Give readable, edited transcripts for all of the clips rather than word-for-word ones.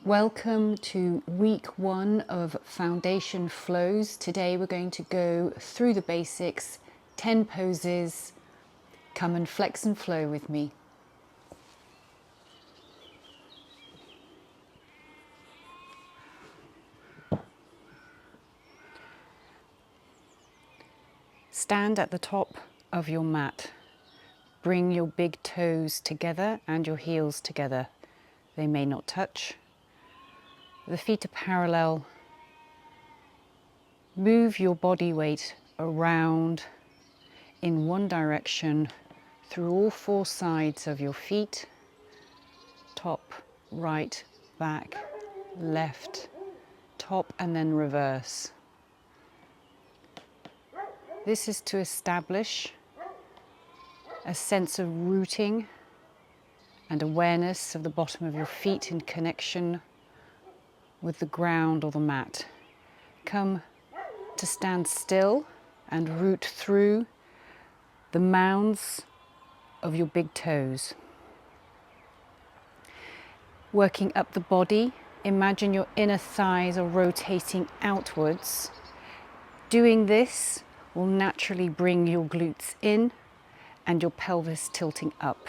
Welcome to week 1 of Foundation Flows. Today we're going to go through the basics, 10 poses. Come and flex and flow with me. Stand at the top of your mat. Bring your big toes together and your heels together. They may not touch. The feet are parallel. Move your body weight around in one direction through all 4 sides of your feet. Top, right, back, left, top and then reverse. This is to establish a sense of rooting and awareness of the bottom of your feet in connection with the ground or the mat. Come to stand still and root through the mounds of your big toes. Working up the body, imagine your inner thighs are rotating outwards. Doing this will naturally bring your glutes in and your pelvis tilting up.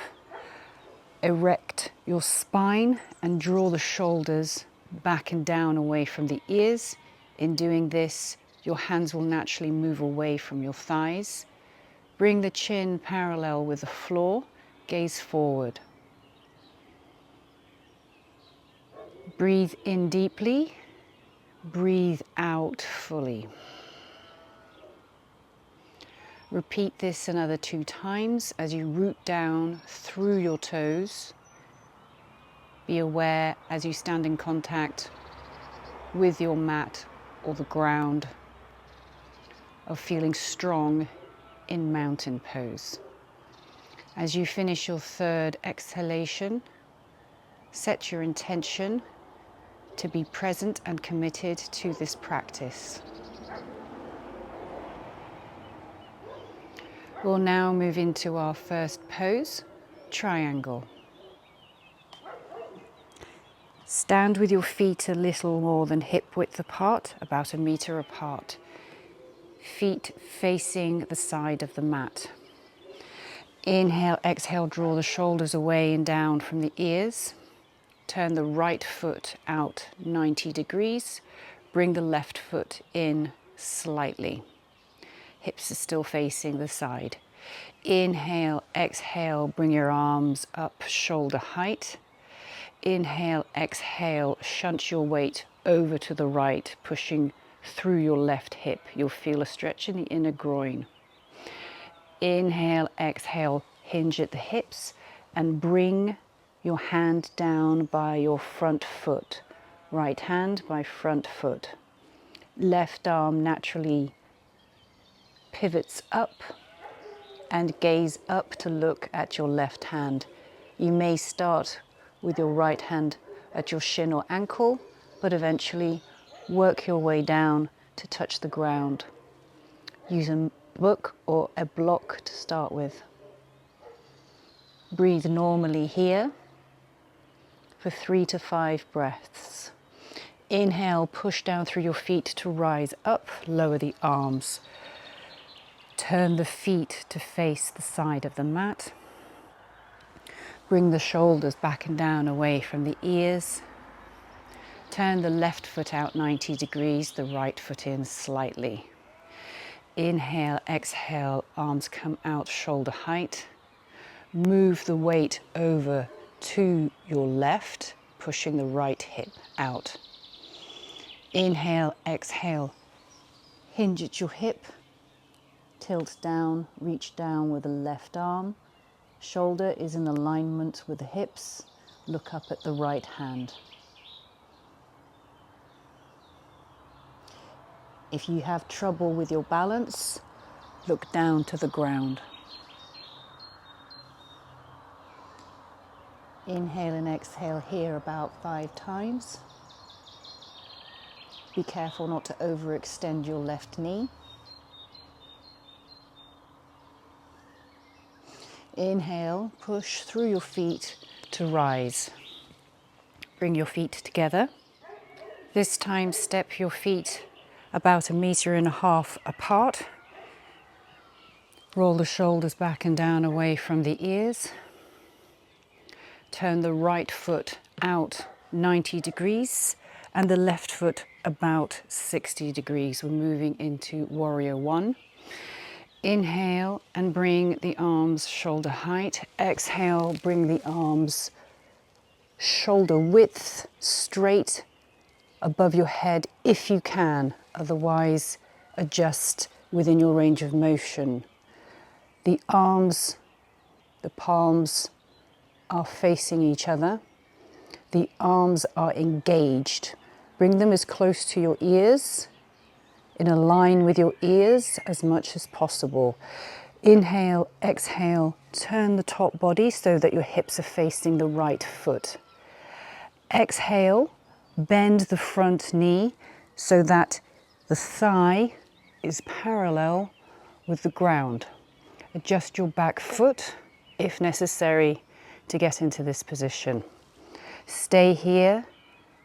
Erect your spine and draw the shoulders back and down away from the ears. In doing this, your hands will naturally move away from your thighs. Bring the chin parallel with the floor, gaze forward. Breathe in deeply, breathe out fully. Repeat this another 2 times as you root down through your toes. Be aware as you stand in contact with your mat or the ground of feeling strong in mountain pose. As you finish your 3rd exhalation, set your intention to be present and committed to this practice. We'll now move into our first pose, triangle. Stand with your feet a little more than hip width apart, about 1 meter apart. Feet facing the side of the mat. Inhale, exhale, draw the shoulders away and down from the ears. Turn the right foot out 90 degrees. Bring the left foot in slightly. Hips are still facing the side. Inhale, exhale, bring your arms up shoulder height. Inhale, exhale, shunt your weight over to the right, pushing through your left hip. You'll feel a stretch in the inner groin. Inhale, exhale, hinge at the hips and bring your hand down by your front foot. Right hand by front foot. Left arm naturally pivots up and gaze up to look at your left hand. You may start with your right hand at your shin or ankle, but eventually work your way down to touch the ground. Use a book or a block to start with. Breathe normally here for 3 to 5 breaths. Inhale, push down through your feet to rise up, lower the arms. Turn the feet to face the side of the mat. Bring the shoulders back and down away from the ears. Turn the left foot out 90 degrees, the right foot in slightly. Inhale, exhale, arms come out shoulder height. Move the weight over to your left, pushing the right hip out. Inhale, exhale, hinge at your hip. Tilt down, reach down with the left arm. Shoulder is in alignment with the hips. Look up at the right hand. If you have trouble with your balance, look down to the ground. Inhale and exhale here about 5 times. Be careful not to overextend your left knee. Inhale, push through your feet to rise. Bring your feet together. This time step your feet about 1.5 meters apart. Roll the shoulders back and down away from the ears. Turn the right foot out 90 degrees and the left foot about 60 degrees. We're moving into Warrior One. Inhale and bring the arms shoulder height. Exhale, bring the arms shoulder width straight above your head if you can. Otherwise, adjust within your range of motion. The arms, the palms are facing each other. The arms are engaged. Bring them as close to your ears, in a line with your ears as much as possible. Inhale, exhale, turn the top body so that your hips are facing the right foot. Exhale, bend the front knee so that the thigh is parallel with the ground. Adjust your back foot if necessary to get into this position. Stay here.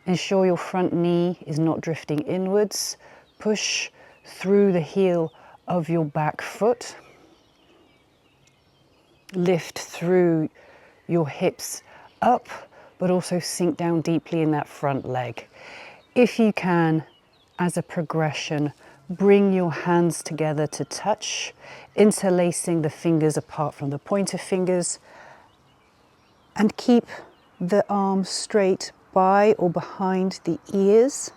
Ensure your front knee is not drifting inwards. Push through the heel of your back foot. Lift through your hips up, but also sink down deeply in that front leg. If you can, as a progression, bring your hands together to touch, interlacing the fingers apart from the pointer fingers, and keep the arms straight by or behind the ears.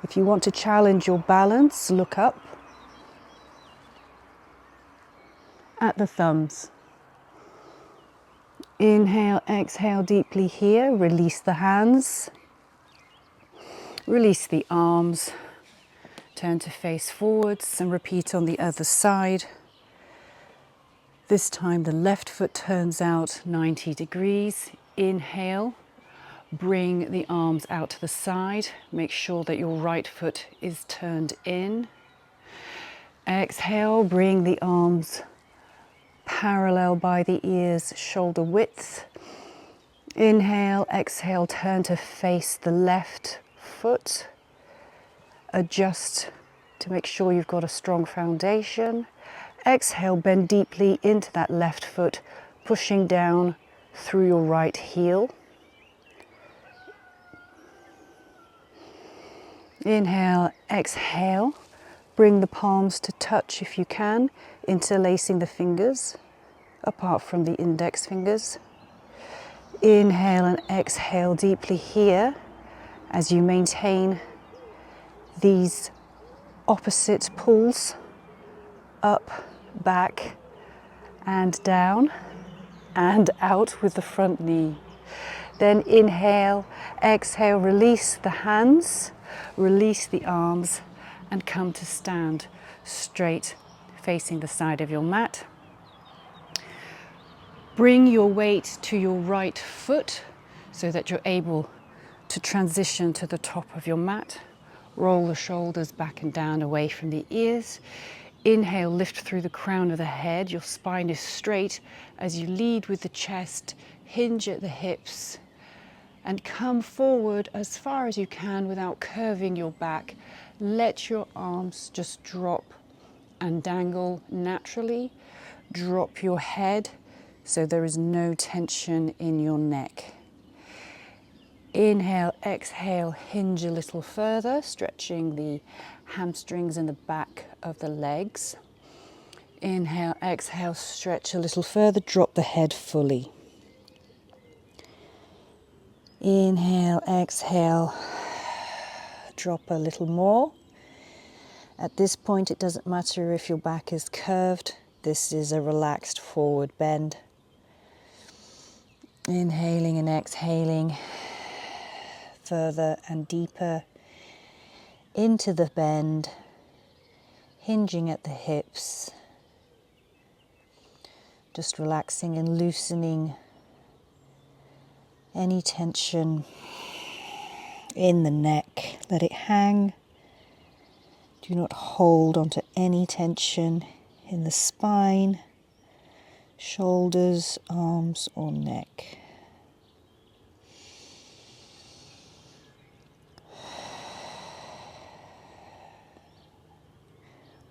If you want to challenge your balance, look up at the thumbs. Inhale, exhale deeply here. Release the hands. Release the arms. Turn to face forwards and repeat on the other side. This time the left foot turns out 90 degrees. Inhale. Bring the arms out to the side. Make sure that your right foot is turned in. Exhale, bring the arms parallel by the ears, shoulder width. Inhale, exhale, turn to face the left foot. Adjust to make sure you've got a strong foundation. Exhale, bend deeply into that left foot, pushing down through your right heel. Inhale, exhale, bring the palms to touch if you can, interlacing the fingers apart from the index fingers. Inhale and exhale deeply here as you maintain these opposite pulls, up, back, and down, and out with the front knee. Then inhale, exhale, release the hands, release the arms, and come to stand straight facing the side of your mat. Bring your weight to your right foot so that you're able to transition to the top of your mat. Roll the shoulders back and down away from the ears. Inhale, lift through the crown of the head. Your spine is straight as you lead with the chest, hinge at the hips, and come forward as far as you can without curving your back. Let your arms just drop and dangle naturally. Drop your head so there is no tension in your neck. Inhale, exhale, hinge a little further, stretching the hamstrings and the back of the legs. Inhale, exhale, stretch a little further, drop the head fully. Inhale, exhale, drop a little more. At this point, it doesn't matter if your back is curved. This is a relaxed forward bend. Inhaling and exhaling further and deeper into the bend, hinging at the hips, just relaxing and loosening any tension in the neck. Let it hang. Do not hold onto any tension in the spine, shoulders, arms, or neck.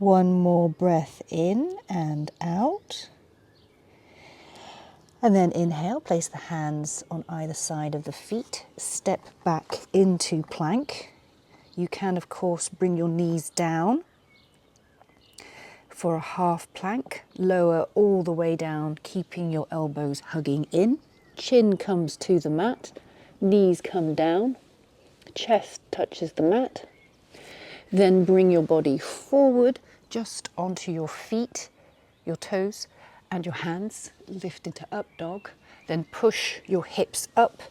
One more breath in and out. And then inhale, place the hands on either side of the feet, step back into plank. You can, of course, bring your knees down for a half plank, lower all the way down, keeping your elbows hugging in. Chin comes to the mat, knees come down, chest touches the mat. Then bring your body forward, just onto your feet, your toes, and your hands, lift into up dog. Then push your hips up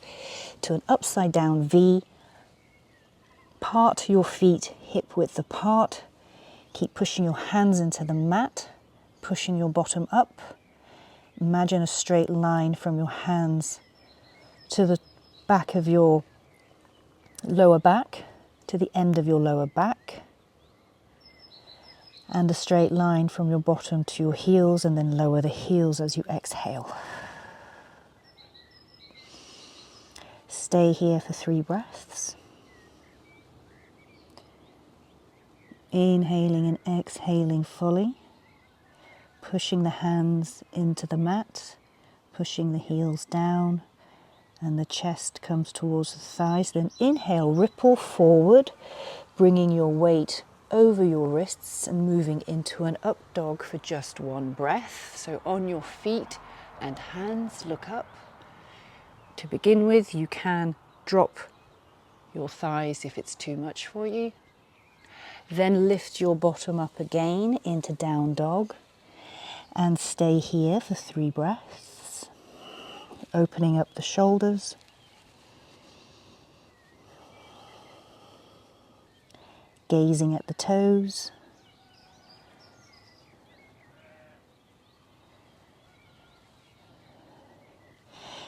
to an upside down V. Part your feet hip width apart. Keep pushing your hands into the mat, pushing your bottom up. Imagine a straight line from your hands to the back of your lower back, to the end of your lower back. And a straight line from your bottom to your heels, and then lower the heels as you exhale. Stay here for 3 breaths. Inhaling and exhaling fully. Pushing the hands into the mat, pushing the heels down, and the chest comes towards the thighs. Then inhale, ripple forward, bringing your weight over your wrists and moving into an up dog for just 1 breath. So on your feet and hands, look up. To begin with, you can drop your thighs if it's too much for you. Then lift your bottom up again into down dog and stay here for 3 breaths. Opening up the shoulders. Gazing at the toes.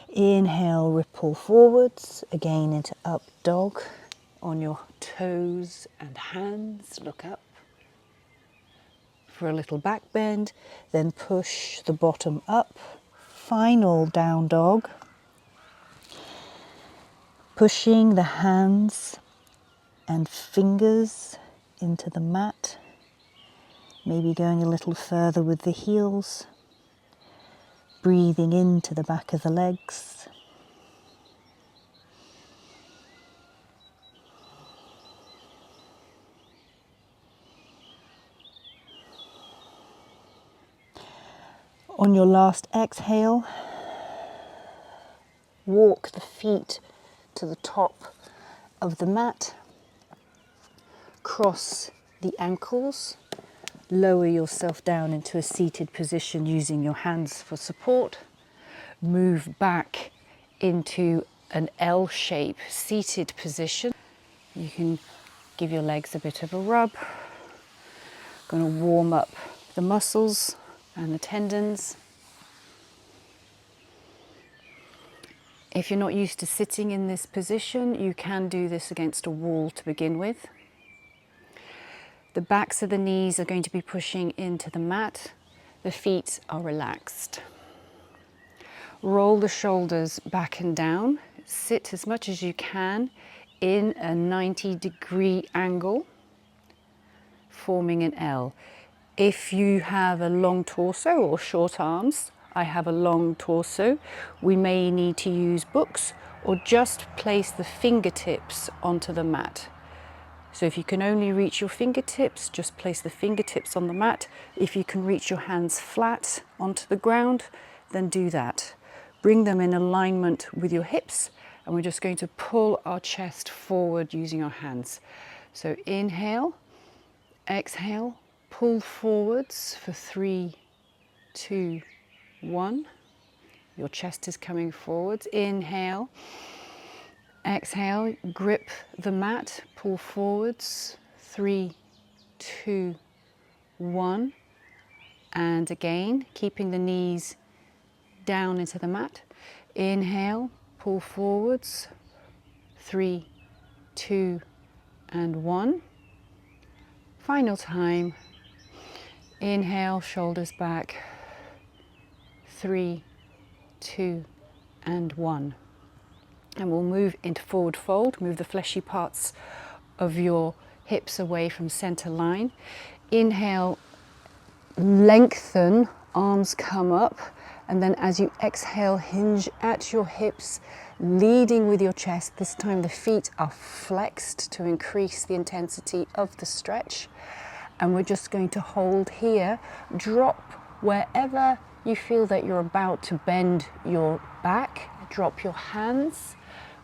Inhale, ripple forwards, again into up dog. On your toes and hands, look up. For a little back bend, then push the bottom up. Final down dog. Pushing the hands and fingers into the mat. Maybe going a little further with the heels. Breathing into the back of the legs. On your last exhale, walk the feet to the top of the mat. Cross the ankles. Lower yourself down into a seated position using your hands for support. Move back into an L shape seated position. You can give your legs a bit of a rub. Going to warm up the muscles and the tendons. If you're not used to sitting in this position, you can do this against a wall to begin with. The backs of the knees are going to be pushing into the mat. The feet are relaxed. Roll the shoulders back and down. Sit as much as you can in a 90-degree angle, forming an L. If you have a long torso or short arms, I have a long torso, we may need to use books or just place the fingertips onto the mat. So if you can only reach your fingertips, just place the fingertips on the mat. If you can reach your hands flat onto the ground, then do that. Bring them in alignment with your hips, and we're just going to pull our chest forward using our hands. So inhale, exhale, pull forwards for 3, 2, 1. Your chest is coming forwards. Inhale. Exhale, grip the mat, pull forwards, 3, 2, 1. And again, keeping the knees down into the mat. Inhale, pull forwards, 3, 2, and 1. Final time. Inhale, shoulders back, 3, 2, and 1. And we'll move into forward fold, move the fleshy parts of your hips away from center line. Inhale, lengthen, arms come up, and then as you exhale, hinge at your hips, leading with your chest. This time the feet are flexed to increase the intensity of the stretch. And we're just going to hold here. Drop wherever you feel that you're about to bend your back. Drop your hands,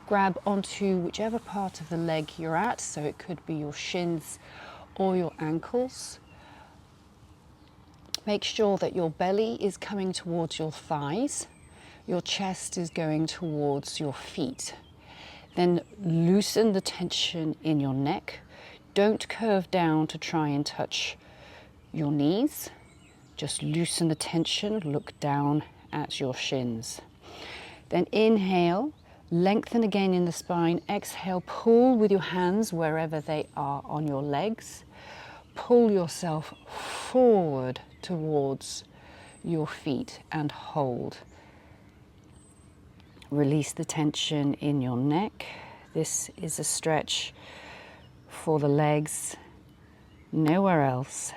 grab onto whichever part of the leg you're at. So it could be your shins or your ankles. Make sure that your belly is coming towards your thighs. Your chest is going towards your feet. Then loosen the tension in your neck. Don't curve down to try and touch your knees. Just loosen the tension, look down at your shins. Then inhale, lengthen again in the spine. Exhale, pull with your hands wherever they are on your legs. Pull yourself forward towards your feet and hold. Release the tension in your neck. This is a stretch for the legs, nowhere else,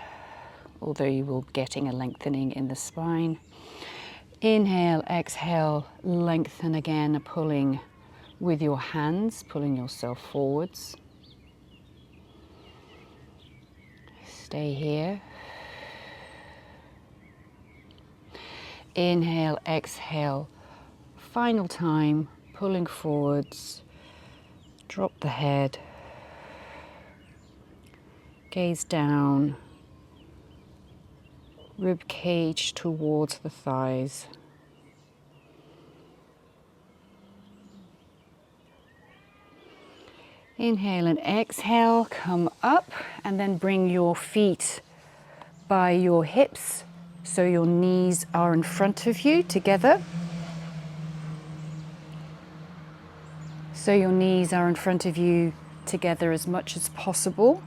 although you will be getting a lengthening in the spine. Inhale, exhale, lengthen again, pulling with your hands, pulling yourself forwards. Stay here. Inhale, exhale, final time, pulling forwards. Drop the head. Gaze down. Rib cage towards the thighs. Inhale and exhale, come up, and then bring your feet by your hips so your knees are in front of you together. So your knees are in front of you together as much as possible.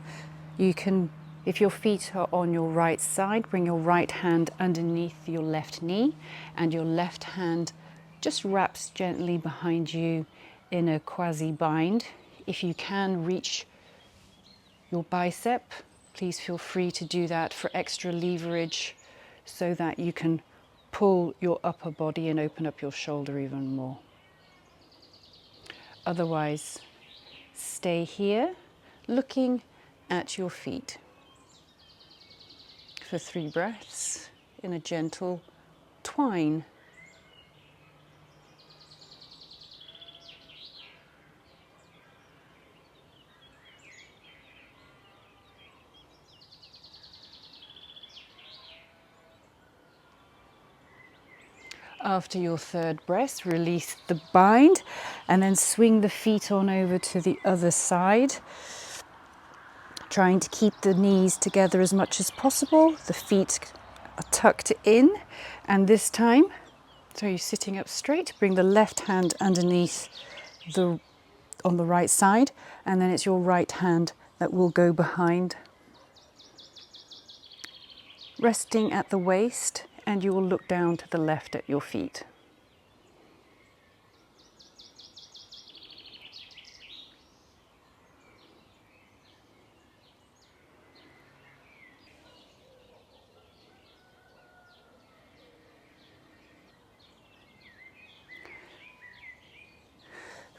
You can, if your feet are on your right side, bring your right hand underneath your left knee, and your left hand just wraps gently behind you in a quasi bind. If you can reach your bicep, please feel free to do that for extra leverage so that you can pull your upper body and open up your shoulder even more. Otherwise, stay here looking at your feet for 3 breaths in a gentle twine. After your 3rd breath, release the bind and then swing the feet on over to the other side. Trying to keep the knees together as much as possible. The feet are tucked in, and this time, so you're sitting up straight, bring the left hand underneath on the right side, and then it's your right hand that will go behind. Resting at the waist, and you will look down to the left at your feet.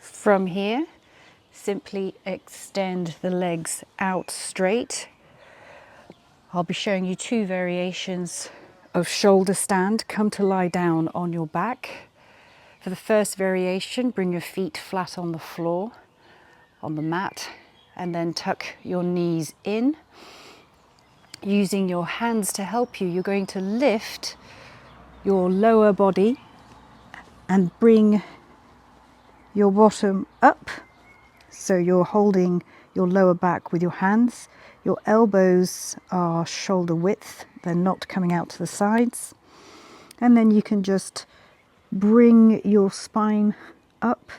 From here, simply extend the legs out straight. I'll be showing you 2 variations of shoulder stand. Come to lie down on your back. For the first variation, bring your feet flat on the floor, on the mat, and then tuck your knees in. Using your hands to help you, you're going to lift your lower body and bring your bottom up. So you're holding your lower back with your hands. Your elbows are shoulder width. They're not coming out to the sides. And then you can just bring your spine up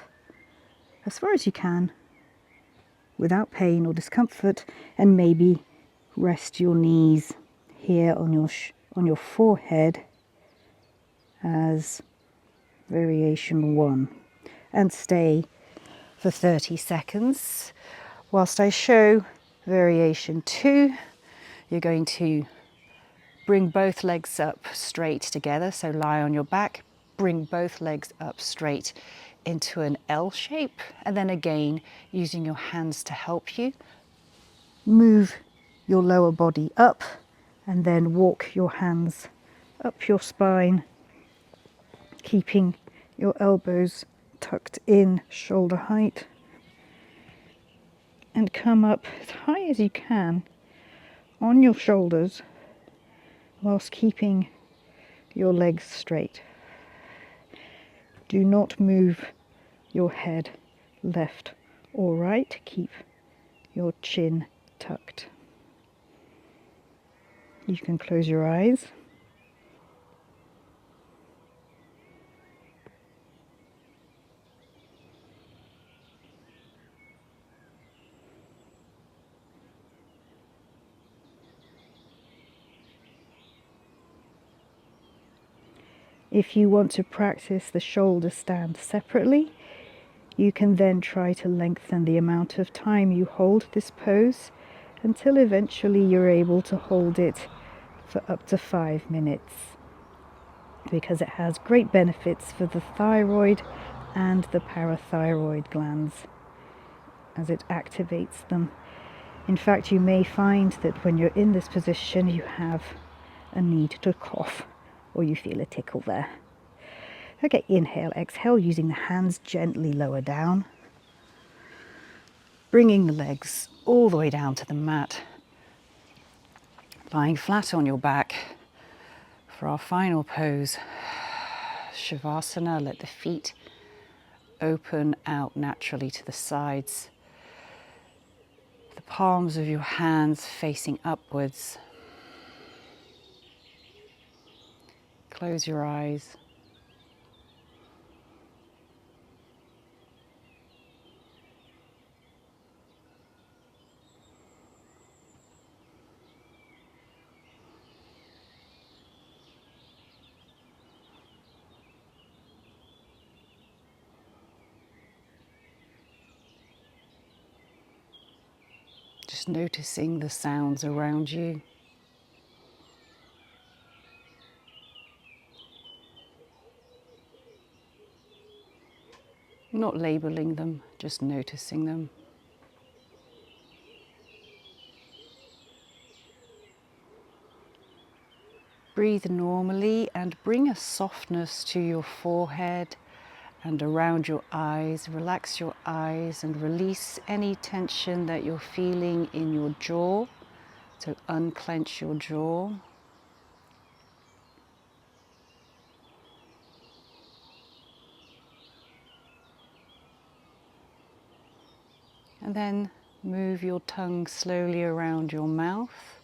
as far as you can without pain or discomfort, and maybe rest your knees here on your forehead as variation 1, and stay for 30 seconds whilst I show variation 2. You're going to bring both legs up straight together, so lie on your back, bring both legs up straight into an L shape, and then again, using your hands to help you, move your lower body up, and then walk your hands up your spine, keeping your elbows tucked in shoulder height, and come up as high as you can on your shoulders whilst keeping your legs straight. Do not move your head left or right. Keep your chin tucked. You can close your eyes. If you want to practice the shoulder stand separately, you can then try to lengthen the amount of time you hold this pose until eventually you're able to hold it for up to 5 minutes, because it has great benefits for the thyroid and the parathyroid glands as it activates them. In fact, you may find that when you're in this position you have a need to cough, or you feel a tickle there. Okay, inhale, exhale, using the hands gently lower down, bringing the legs all the way down to the mat, lying flat on your back for our final pose, Shavasana. Let the feet open out naturally to the sides, the palms of your hands facing upwards. Close your eyes. Just noticing the sounds around you. Not labeling them, just noticing them. Breathe normally and bring a softness to your forehead and around your eyes. Relax your eyes and release any tension that you're feeling in your jaw. So unclench your jaw. And then move your tongue slowly around your mouth.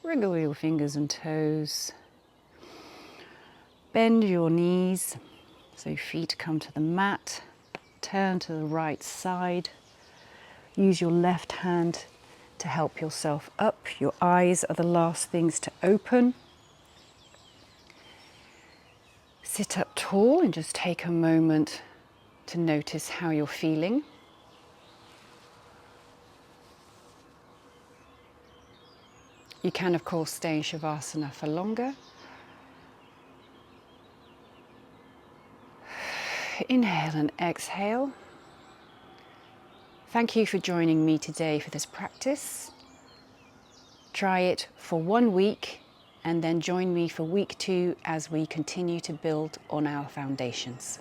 Wriggle your fingers and toes. Bend your knees so feet come to the mat. Turn to the right side. Use your left hand to help yourself up. Your eyes are the last things to open. Sit up tall and just take a moment to notice how you're feeling. You can, of course, stay in Shavasana for longer. Inhale and exhale. Thank you for joining me today for this practice. Try it for 1 week and then join me for week 2 as we continue to build on our foundations.